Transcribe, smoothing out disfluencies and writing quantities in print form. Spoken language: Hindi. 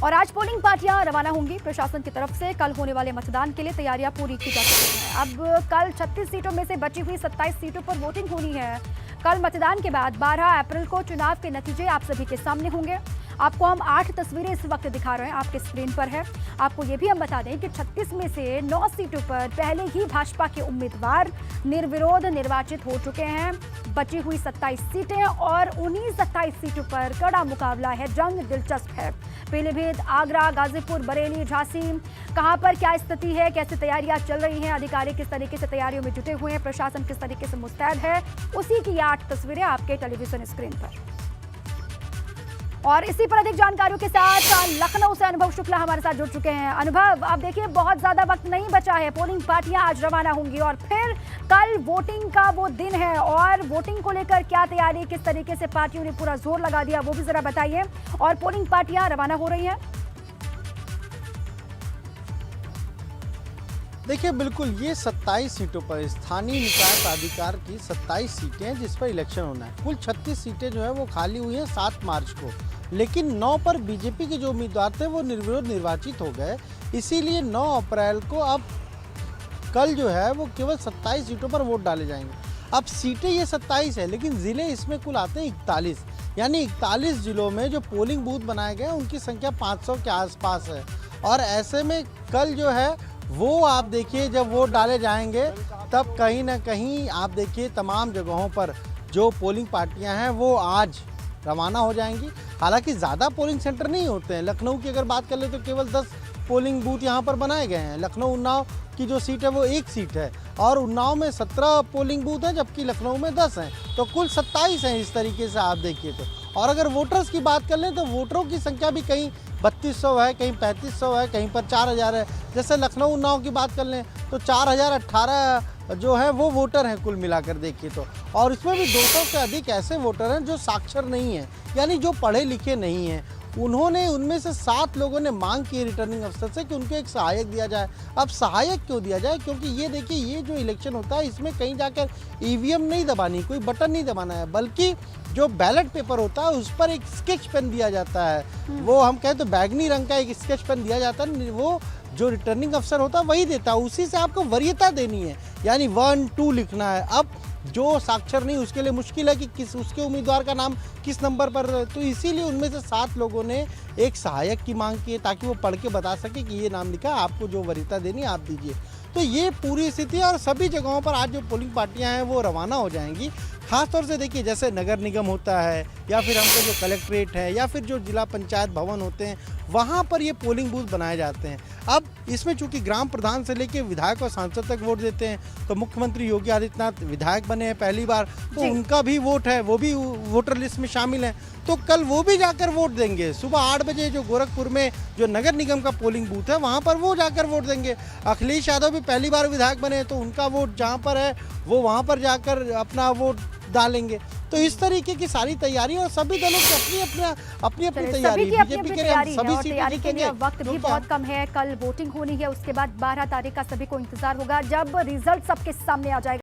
और आज पोलिंग पार्टियां रवाना होंगी। प्रशासन की तरफ से कल होने वाले मतदान के लिए तैयारियां पूरी की जा चुकी हैं। अब कल 36 सीटों में से बची हुई 27 सीटों पर वोटिंग होनी है। कल मतदान के बाद 12 अप्रैल को चुनाव के नतीजे आप सभी के सामने होंगे। आपको हम 8 तस्वीरें इस वक्त दिखा रहे हैं, आपके स्क्रीन पर है। आपको ये भी हम बता दें कि 36 में से 9 सीटों पर पहले ही भाजपा के उम्मीदवार निर्विरोध निर्वाचित हो चुके हैं। बची हुई 27 सीटें और उन्हीं 27 सीटों पर कड़ा मुकाबला है, जंग दिलचस्प है। पीलीभीत, आगरा, गाजीपुर, बरेली, झांसी, कहां पर क्या स्थिति है, कैसे तैयारियां चल रही हैं, अधिकारी किस तरीके से तैयारियों में जुटे हुए हैं, प्रशासन किस तरीके से मुस्तैद है, उसी की 8 तस्वीरें आपके टेलीविजन स्क्रीन पर। और इसी पर अधिक जानकारियों के साथ लखनऊ से अनुभव शुक्ला हमारे साथ जुड़ चुके हैं। अनुभव, आप देखिए बहुत ज्यादा वक्त नहीं बचा है, पोलिंग पार्टियां आज रवाना होंगी और फिर कल वोटिंग का वो दिन है। और वोटिंग को लेकर क्या तैयारी, किस तरीके से पार्टियों ने पूरा जोर लगा दिया, वो भी जरा बताइए। और पोलिंग पार्टियां रवाना हो रही हैं। देखिए, बिल्कुल ये 27 सीटों पर स्थानीय निकाय प्राधिकार की 27 सीटें हैं जिस पर इलेक्शन होना है। कुल 36 सीटें जो है वो खाली हुई हैं 7 मार्च को, लेकिन 9 पर बीजेपी के जो उम्मीदवार थे वो निर्विरोध निर्वाचित हो गए। इसीलिए 9 अप्रैल को अब कल जो है वो केवल 27 सीटों पर वोट डाले जाएंगे। अब सीटें ये 27 है, लेकिन ज़िले इसमें कुल आते हैं 41, यानी 41 जिलों में जो पोलिंग बूथ बनाए गए हैं उनकी संख्या 500 के आसपास है। और ऐसे में कल जो है वो आप देखिए जब वोट डाले जाएंगे तब कहीं ना कहीं आप देखिए तमाम जगहों पर जो पोलिंग पार्टियां हैं वो आज रवाना हो जाएंगी। हालांकि ज़्यादा पोलिंग सेंटर नहीं होते हैं। लखनऊ की अगर बात कर ले तो केवल 10 पोलिंग बूथ यहाँ पर बनाए गए हैं। लखनऊ उन्नाव की जो सीट है वो 1 सीट है और उन्नाव में 17 पोलिंग बूथ हैं, जबकि लखनऊ में 10 हैं, तो कुल 27 हैं इस तरीके से आप देखिए तो। और अगर वोटर्स की बात कर लें तो वोटरों की संख्या भी कहीं 3200 है, कहीं 3500 है, कहीं पर 4000 है। जैसे लखनऊ उन्नाव की बात कर लें तो 4018 जो है वो वोटर हैं कुल मिलाकर देखिए तो। और इसमें भी 200 से अधिक ऐसे वोटर हैं जो साक्षर नहीं हैं, यानी जो पढ़े लिखे नहीं हैं। उन्होंने उनमें से 7 लोगों ने मांग की रिटर्निंग अफसर से कि उनको एक सहायक दिया जाए। अब सहायक क्यों दिया जाए? क्योंकि ये देखिए ये जो इलेक्शन होता है इसमें कहीं जाकर ईवीएम नहीं दबानी, कोई बटन नहीं दबाना है, बल्कि जो बैलेट पेपर होता है उस पर एक स्केच पेन दिया जाता है। वो हम कहें तो बैगनी रंग का एक स्केच पेन दिया जाता है, वो जो रिटर्निंग अफसर होता है वही देता है। उसी से आपको वरीयता देनी है, यानी 1 2 लिखना है। अब जो साक्षर नहीं उसके लिए मुश्किल है कि किस उसके उम्मीदवार का नाम किस नंबर पर, तो इसीलिए उनमें से 7 लोगों ने एक सहायक की मांग की है ताकि वो पढ़ के बता सके कि ये नाम लिखा, आपको जो वरीयता देनी है आप दीजिए। तो ये पूरी स्थिति है और सभी जगहों पर आज जो पोलिंग पार्टियां हैं वो रवाना हो जाएंगी। खासतौर से देखिए जैसे नगर निगम होता है या फिर हमको जो कलेक्ट्रेट है या फिर जो जिला पंचायत भवन होते हैं वहाँ पर ये पोलिंग बूथ बनाए जाते हैं। अब इसमें चूंकि ग्राम प्रधान से लेकर विधायक और सांसद तक वोट देते हैं, तो मुख्यमंत्री योगी आदित्यनाथ विधायक बने हैं पहली बार, तो उनका भी वोट है, वो भी वोटर लिस्ट में शामिल हैं। तो कल वो भी जाकर वोट देंगे। सुबह 8 बजे जो गोरखपुर में जो नगर निगम का पोलिंग बूथ है वहाँ पर वो जाकर वोट देंगे। अखिलेश यादव भी पहली बार विधायक बने, तो उनका वोट जहाँ पर है वो वहाँ पर जाकर अपना वोट डालेंगे। तो इस तरीके की सारी तैयारी और सभी दलों की अपनी तैयारी, बीजेपी के सभी तैयारी के लिए वक्त भी बहुत कम है। कल वोटिंग होनी है, उसके बाद 12 तारीख का सभी को इंतजार होगा जब रिजल्ट सबके सामने आ जाएगा।